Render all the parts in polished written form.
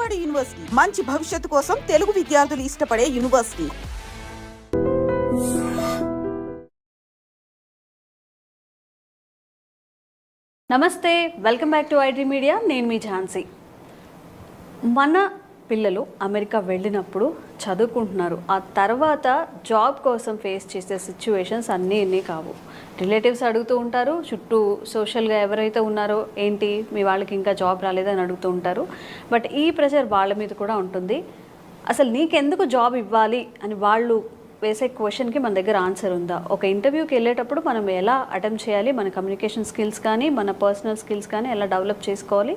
Vijayawada university మంచి భవిష్యత్తు కోసం తెలుగు విద్యార్థులు ఇష్టపడే యూనివర్సిటీ. నమస్తే, welcome back to iDream media. నేను మీ ఝాన్సీ. మన పిల్లలు అమెరికా వెళ్ళినప్పుడు చదువుకుంటున్నారు. ఆ తర్వాత జాబ్ కోసం ఫేస్ చేసే సిచ్యువేషన్స్ అన్నీ కావు. రిలేటివ్స్ అడుగుతూ ఉంటారు, చుట్టూ సోషల్గా ఎవరైతే ఉన్నారో ఏంటి మీ వాళ్ళకి ఇంకా జాబ్ రాలేదని అడుగుతూ ఉంటారు. బట్ ఈ ప్రెషర్ వాళ్ళ మీద కూడా ఉంటుంది. అసలు నీకెందుకు జాబ్ ఇవ్వాలి అని వాళ్ళు వేసే క్వశ్చన్కి మన దగ్గర ఆన్సర్ ఉందా? ఒక ఇంటర్వ్యూకి వెళ్ళేటప్పుడు మనం ఎలా అటెంప్ట్ చేయాలి, మన కమ్యూనికేషన్ స్కిల్స్ కానీ మన పర్సనల్ స్కిల్స్ కానీ ఎలా డెవలప్ చేసుకోవాలి,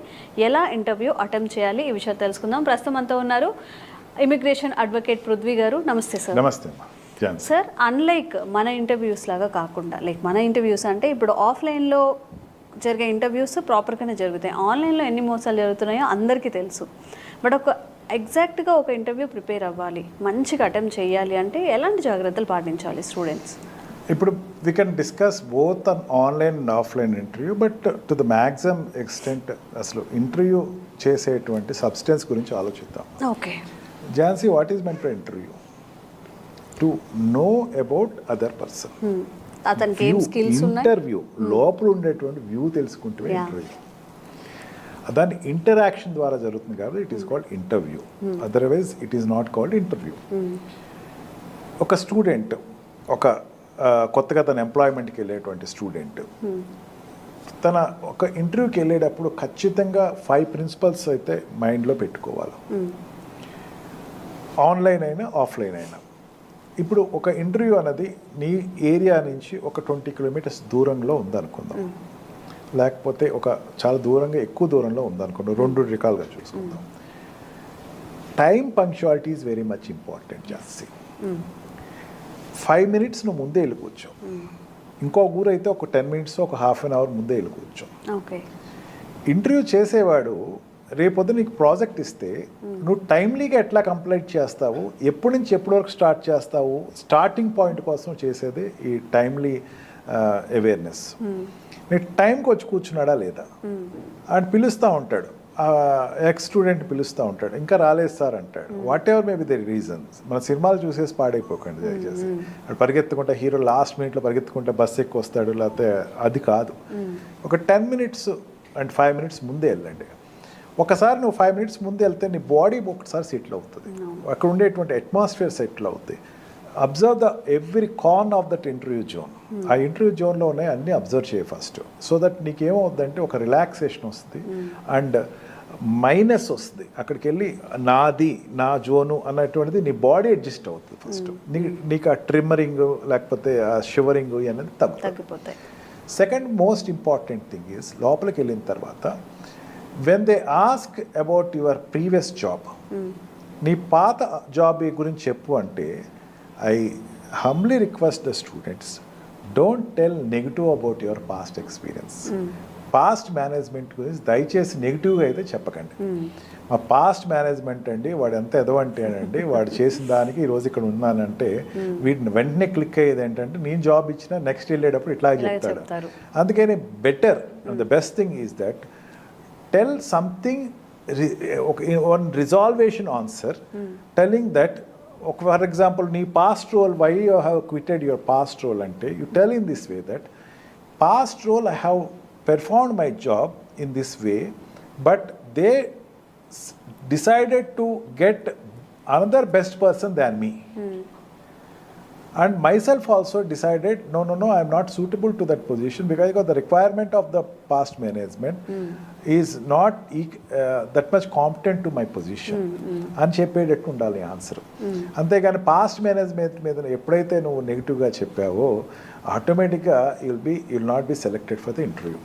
ఎలా ఇంటర్వ్యూ అటెంప్ట్ చేయాలి, ఈ విషయాలు తెలుసుకుందాం. ప్రస్తుతం అంతా ఉన్నారు ఇమిగ్రేషన్ అడ్వకేట్ పృథ్వీ గారు. నమస్తే సార్. నమస్తే సార్. అన్లైక్ మన ఇంటర్వ్యూస్ లాగా కాకుండా, మన ఇంటర్వ్యూస్ అంటే ఇప్పుడు ఆఫ్లైన్లో జరిగే ఇంటర్వ్యూస్ ప్రాపర్గానే జరుగుతాయి. ఆన్లైన్లో ఎన్ని మోసాలు జరుగుతున్నాయో అందరికీ తెలుసు. బట్ ఎగ్జాక్ట్గా ఒక ఇంటర్వ్యూ ప్రిపేర్ అవ్వాలి, మంచిగా అటెంప్ట్ చేయాలి అంటే ఎలాంటి జాగ్రత్తలు పాటించాలి స్టూడెంట్స్? ఇప్పుడు we can discuss both an online and offline interview. But to the maximum extent అసలు ఇంటర్వ్యూ చేసేటువంటి సబ్స్టెన్స్ గురించి ఆలోచిద్దాం. Okay Jhansi, what is meant for interview? To know about other person. అతనికి ఏం స్కిల్స్ ఉన్నాయి, ఇంటర్వ్యూ లోపల ఉండేటువంటి వ్యూ తెలుసుకుంటే ఇంటర్వ్యూ. దాని ఇంటరాక్షన్ ద్వారా జరుగుతుంది కాబట్టి it is called interview. Otherwise it is not called interview. ఒక స్టూడెంట్, ఒక కొత్తగా తన ఎంప్లాయ్మెంట్కి వెళ్ళేటువంటి స్టూడెంట్ తన ఒక ఇంటర్వ్యూకి వెళ్ళేటప్పుడు ఖచ్చితంగా 5 ప్రిన్సిపల్స్ అయితే మైండ్లో పెట్టుకోవాలి. ఆన్లైన్ అయినా ఆఫ్లైన్ అయినా. ఇప్పుడు ఒక ఇంటర్వ్యూ అనేది నీ ఏరియా నుంచి ఒక 20 కిలోమీటర్స్ దూరంలో ఉందనుకుందాం, లేకపోతే ఒక చాలా దూరంగా ఎక్కువ దూరంలో ఉందనుకుందాం. 2 రకాలుగా చూసుకుందాం. Time punctuality is very much important. Jasti 5 minutes నువ్వు ముందే వెళ్ళిపోవచ్చు. ఇంకో ఊరు అయితే ఒక 10 మినిట్స్, ఒక హాఫ్ అన్ అవర్ ముందే వెళ్ళిపోవచ్చు. ఇంటర్వ్యూ చేసేవాడు రేపొద్దు నీకు ప్రాజెక్ట్ ఇస్తే నువ్వు టైమ్లీగా ఎట్లా కంప్లీట్ చేస్తావు, ఎప్పటి నుంచి ఎప్పటి వరకు స్టార్ట్ చేస్తావు, స్టార్టింగ్ పాయింట్ కోసం చేసేది ఈ టైమ్లీ అవేర్నెస్. నేను టైంకి వచ్చి కూర్చున్నాడా లేదా అని పిలుస్తూ ఉంటాడు. ఎక్స్ స్టూడెంట్ పిలుస్తూ ఉంటాడు, ఇంకా రాలేదు సార్ అంటాడు. What ever may be the reasons. మన సినిమాలు చూసేసి పాడైపోకండి దయచేసి. పరిగెత్తుకుంటే హీరో లాస్ట్ మినిట్లో పరిగెత్తుకుంటే బస్సు ఎక్కువ వస్తాడు, లేకపోతే అది కాదు. ఒక 10 మినిట్స్ అండ్ 5 మినిట్స్ ముందే వెళ్ళండి. ఒకసారి నువ్వు 5 మినిట్స్ ముందే వెళ్తే నీ బాడీ ఒకసారి సెటిల్ అవుతుంది, అక్కడ ఉండేటువంటి అట్మాస్ఫియర్ సెటిల్ అవుతుంది. Observe the every corn of that interview zone. ఆ ఇంటర్వ్యూ జోన్లో ఉన్నాయి అన్నీ అబ్జర్వ్ చేయ ఫస్ట్. సో దట్ నీకేమవుతుందంటే ఒక రిలాక్సేషన్ వస్తుంది అండ్ మైనస్ వస్తుంది. అక్కడికి వెళ్ళి నాది, నా జోను అన్నటువంటిది నీ బాడీ అడ్జస్ట్ అవుతుంది ఫస్ట్. నీకు ఆ ట్రిమ్మరింగ్ లేకపోతే ఆ షివరింగ్ అనేది తగ్గిపోతాయి. Second most important thing is లోపలికి వెళ్ళిన తర్వాత when they ask about your previous job, నీ పాత జాబ్ గురించి చెప్పు అంటే I humbly request the students, don't tell negative about your past experience. Past management గురించి దయచేసి నెగిటివ్గా అయితే చెప్పకండి. మా పాస్ట్ మేనేజ్మెంట్ అండి, వాడు ఎంత ఎదవంటేనండి, వాడు చేసిన దానికి ఈరోజు ఇక్కడ ఉన్నానంటే వీటిని వెంటనే క్లిక్ అయ్యేది ఏంటంటే నేను జాబ్ ఇచ్చినా నెక్స్ట్ వెళ్ళేటప్పుడు ఇట్లా చెప్తాడు. అందుకని better the best thing is that tell something, one resolution answer telling that. For example నీ past role, why you have quitted your past role అంటే you tell in this way that past role I have performed my job in this way, but they decided to get another best person than me. And myself also decided, no, I am not suitable to that position because the requirement of the past management is not that much competent to my position. అని చెప్పేటట్టు ఉండాలి answer. అంతేగాని past management మీద ఎప్పుడైతే నువ్వు నెగిటివ్గా చెప్పావో ఆటోమేటిక్గా you'll not be selected for the interview.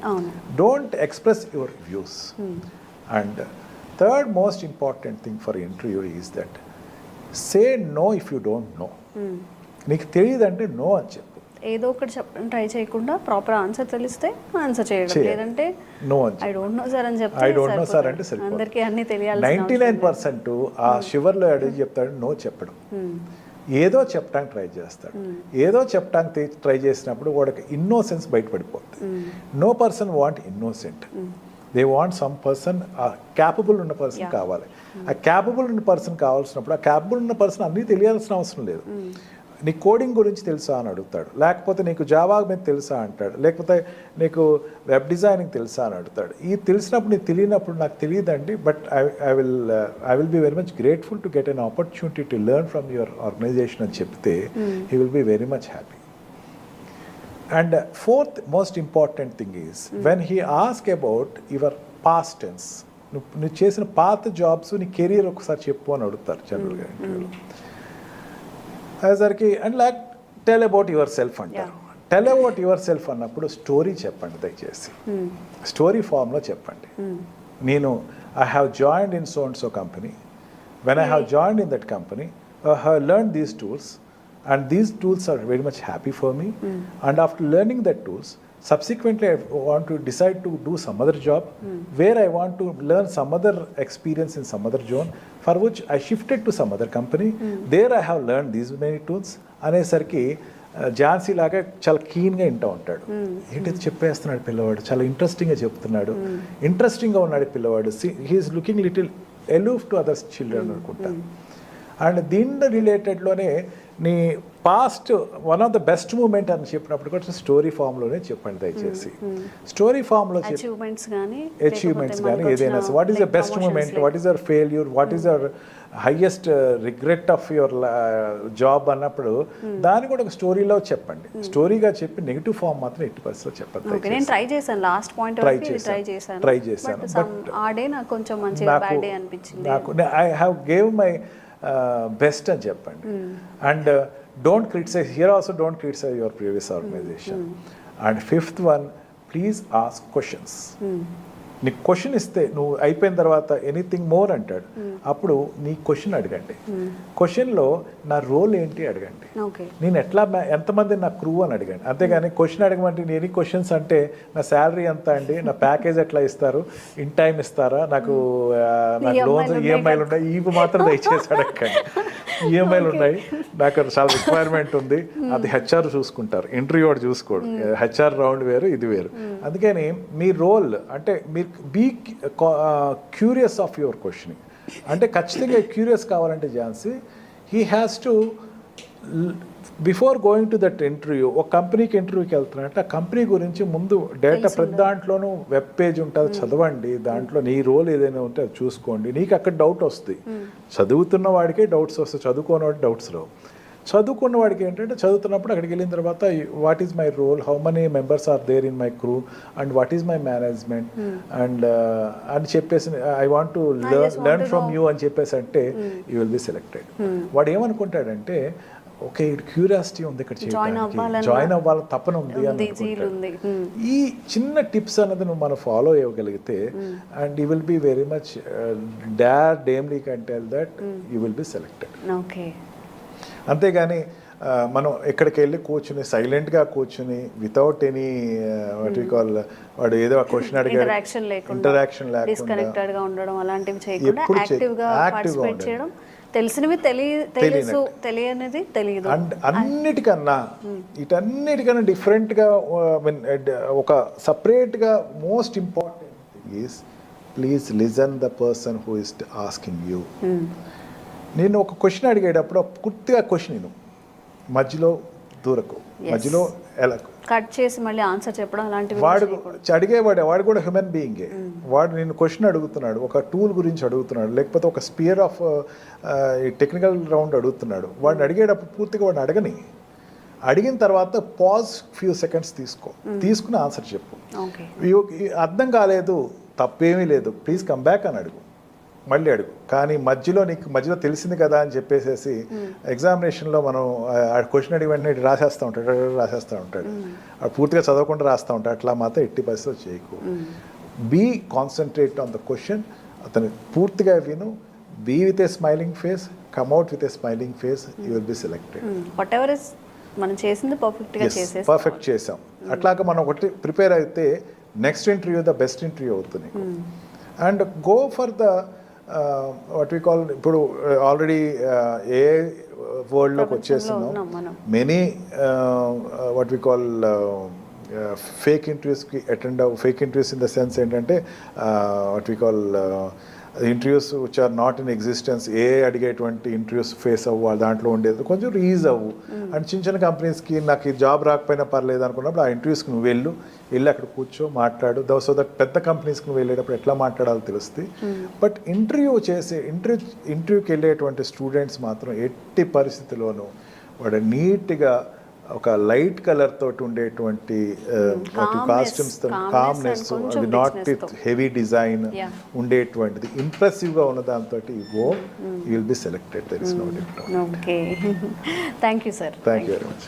Don't express your views. And third most important thing for interview is that say no if you don't know. నీకు తెలియదంటే నో అని చెప్పు. ఏదో ఒకటి చెప్పడం ట్రై చేయకుండా ప్రాపర్ ఆన్సర్ తెలిస్తే ఆన్సర్ చేయడం, లేదంటే నో అని ఐ డోంట్ నో సార్ అని చెప్తే ఐ డోంట్ నో సార్ అంటే సరిపోతుంది. అందరికీ అన్ని తెలియాలి. 99% ఆ షివర్లో అడిగి చెప్తాడు, నో చెప్పడం. ఏదో చెప్పడానికి ట్రై చేస్తాడు. ఏదో చెప్పడానికి ట్రై చేసినప్పుడు వాడికి ఇన్నోసెన్స్ బయటపడిపోతుంది. No person want innocent. They want some person capable ఉన్న పర్సన్ కావాలి. ఆ క్యాపబుల్ ఉన్న పర్సన్ కావాల్సినప్పుడు ఆ క్యాపబుల్ ఉన్న పర్సన్ అన్నీ తెలియాల్సిన అవసరం లేదు. నీ కోడింగ్ గురించి తెలుసా అని అడుగుతాడు, లేకపోతే నీకు జావా మీద తెలుసా అంటాడు, లేకపోతే నీకు వెబ్ డిజైనింగ్ తెలుసా అని అడుగుతాడు. ఈ తెలిసినప్పుడు నీకు తెలియనప్పుడు నాకు తెలియదండి, but I will be very much grateful to get an opportunity to learn from your organization అని చెప్తే he will be very much happy. And fourth most important thing is when he ask about your past tense, నువ్వు చేసిన పాత jobs నీ career ఒకసారి చెప్పు అని అడుగుతారు జనరల్గా ఇంటర్వ్యూలో. అయ్యేసరికి and like tell about your self అంటారు. టెల్ అబౌట్ యువర్ సెల్ఫ్ అన్నప్పుడు స్టోరీ చెప్పండి దయచేసి. స్టోరీ ఫామ్లో చెప్పండి. నేను I have joined in so and so company. When I have joined in that company I have learned these tools and these tools are very much happy for me, and after learning that tools subsequently I want to decide to do some other job where I want to learn some other experience in some other zone, for which I shifted to some other company. There I have learned these many tools. అనేసరికి ఝాన్సీ లాగా చాలా కీన్గా వింటూ ఉంటాడు. ఏంటి చెప్పేస్తున్నాడు పిల్లవాడు, చాలా ఇంట్రెస్టింగ్గా చెప్తున్నాడు, ఇంట్రెస్టింగ్గా ఉన్నాడు పిల్లవాడు. He is looking little aloof to others children అనుకుంటా. అండ్ దీని రిలేటెడ్లోనే నీ past one of the best moment అని చెప్పినప్పుడు కూడా స్టోరీ ఫామ్లోనే చెప్పండి దయచేసి. స్టోరీ ఫామ్లో అచీవ్మెంట్స్ కానీ ఏదైనా what is the best moment, what is your failure, what is your highest regret of your job అన్నప్పుడు దాన్ని కూడా ఒక స్టోరీలో చెప్పండి. స్టోరీగా చెప్పి నెగిటివ్ ఫామ్ మాత్రం ఎట్టి పరిస్థితిలో చెప్పండి. నేను ట్రై చేశాను, లాస్ట్ పాయింట్ ట్రై చేశాను బట్ ఆ డే నాకు కొంచెం మంచిగా బ్యాడ్ డే అనిపించింది. నాకు I have gave my best అని చెప్పండి. And don't criticize here also, don't criticize your previous organization. And fifth one, please ask questions. నీకు క్వశ్చన్ ఇస్తే నువ్వు అయిపోయిన తర్వాత ఎనీథింగ్ మోర్ అంటాడు, అప్పుడు నీ క్వశ్చన్ అడగండి. క్వశ్చన్లో నా రోల్ ఏంటి అడగండి, నేను ఎట్లా ఎంతమంది నా క్రూ అని అడగండి. అంతేగాని క్వశ్చన్ అడగమంటే ఎనీ క్వశ్చన్స్ అంటే నా శాలరీ ఎంత అండి, నా ప్యాకేజ్ ఎట్లా ఇస్తారు, ఇన్ టైం ఇస్తారా, నాకు లోన్స్ ఈఎంఐలు ఉన్నాయి, ఇవి మాత్రం దయచేసి అడగండి. ఈఎంఐలు ఉన్నాయి, నాకు చాలా రిక్వైర్మెంట్ ఉంది, అది హెచ్ఆర్ చూసుకుంటారు, ఇంటర్వ్యూ వాడు చూసుకోడు. హెచ్ఆర్ రౌండ్ వేరు, ఇది వేరు. అందుకని మీ రోల్ అంటే మీరు be curious of your questioning. అంటే ఖచ్చితంగా క్యూరియస్ కావాలంటే Jhansi he has to before going to that interview, ఒక కంపెనీకి ఇంటర్వ్యూకి వెళ్తున్నారంటే ఆ కంపెనీ గురించి ముందు డేటా ప్రతి దాంట్లోనూ వెబ్ పేజ్ ఉంటుంది, చదవండి. దాంట్లో నీ రోల్ ఏదైనా ఉంటే అది చూసుకోండి. నీకు అక్కడ డౌట్ వస్తుంది, చదువుతున్న వాడికే డౌట్స్ వస్తాయి, చదువుకోని వాడికి డౌట్స్ రావు. చదువుకున్న వాడికి ఏంటంటే చదువుతున్నప్పుడు అక్కడికి వెళ్ళిన తర్వాత what is my role, how many members are there in my crew, and what is my management and అని చెప్పేసి I want to learn from you అని చెప్పేసి అంటే యూ విల్ బి సెలెక్టెడ్. వాడు ఏమనుకుంటాడంటే ఓకే క్యూరియాసిటీ ఉంది ఇక్కడ చేయడానికి, జాయిన్ అవ్వాలని తపన ఉంది అని అనుకుంటాడు. ఈ చిన్న టిప్స్ అన్నది నువ్వు మనం ఫాలో అవ్వగలిగితే and you will be very much డేమ్లీ can tell that you will be selected. అంతేగాని మనం ఎక్కడికి వెళ్ళి కూర్చుని సైలెంట్గా కూర్చుని without any what we call వాడు ఏదో క్వశ్చన్ అడిగాడు ఇంటరాక్షన్ లేకుండా ఉండడం అలాంటివి చేయకుండా యాక్టివ్గా పార్టిసిపేట్ చేయడం, తెలిసినవి తెలియనిది తెలియదు. అండ్ అన్నిటికన్నా వీటన్నిటికన్నా డిఫరెంట్గా ఒక సపరేట్గా most important thing is please listen the person who is asking you. నేను ఒక క్వశ్చన్ అడిగేటప్పుడు పూర్తిగా క్వశ్చన్ నేను మధ్యలో దూరకు, మధ్యలో ఎలా కట్ చేసి మళ్ళీ ఆన్సర్ చెప్పడం అలాంటివి వాడు అడిగేవాడు వాడు కూడా హ్యూమన్ బీయింగే. వాడు నేను క్వశ్చన్ అడుగుతున్నాడు, ఒక టూల్ గురించి అడుగుతున్నాడు, లేకపోతే ఒక స్పియర్ ఆఫ్ టెక్నికల్ రౌండ్ అడుగుతున్నాడు. వాడిని అడిగేటప్పుడు పూర్తిగా వాడిని అడిగిన తర్వాత పాజ్ ఫ్యూ సెకండ్స్ తీసుకుని ఆన్సర్ చెప్పు. అర్థం కాలేదు, తప్పేమీ లేదు, ప్లీజ్ కమ్ బ్యాక్ అని అడుగు, మళ్ళీ అడుగు. కానీ నీకు మధ్యలో తెలిసింది కదా అని చెప్పేసేసి ఎగ్జామినేషన్లో మనం క్వశ్చన్ అడిగి వెంటనే రాసేస్తూ ఉంటాడు, పూర్తిగా చదవకుండా రాస్తూ ఉంటాడు. అట్లా మాత్రం ఎట్టి పరిస్థితిలో చేయకు. Be concentrate on the question, అతను పూర్తిగా విను, be with a smiling face, come out with a smiling face, you will be selected. మనం చేసింది పర్ఫెక్ట్ చేసాం. అట్లాగా మనం ఒకటి ప్రిపేర్ అయితే next interview the best interview అవుతుంది. And go for the what we call, ఇప్పుడు ఆల్రెడీ ఏ వరల్డ్లోకి వచ్చేస్తున్నాం, many what we call fake ఇంటర్వ్యూస్కి attend fake interviews in the sense ఏంటంటే what we call interviews which are not in existence అడిగేటువంటి interviews face అవ్వు దాంట్లో ఉండేది కొంచెం ఈజ్ అవ్వు అండ్ చిన్న చిన్న కంపెనీస్కి నాకు ఈ జాబ్ రాకపోయినా పర్లేదు అనుకున్నప్పుడు ఆ ఇంటర్వ్యూస్కి నువ్వు వెళ్ళి అక్కడ కూర్చో మాట్లాడు సో దట్ పెద్ద కంపెనీస్కి నువ్వు వెళ్ళేటప్పుడు ఎట్లా మాట్లాడాలో తెలుస్తుంది బట్ ఇంటర్వ్యూకి వెళ్ళేటువంటి స్టూడెంట్స్ మాత్రం ఎట్టి పరిస్థితిలోనూ వాడు నీట్గా ఒక లైట్ కలర్ తోటి ఉండేటువంటి కాస్ట్యూమ్స్ కామ్నెస్ అది నాట్ విత్ హెవీ డిజైన్ ఉండేటువంటిది ఇంప్రెసివ్గా ఉన్న దాంతో go you will be selected there is no difference. Okay thank you sir. Thank you very much.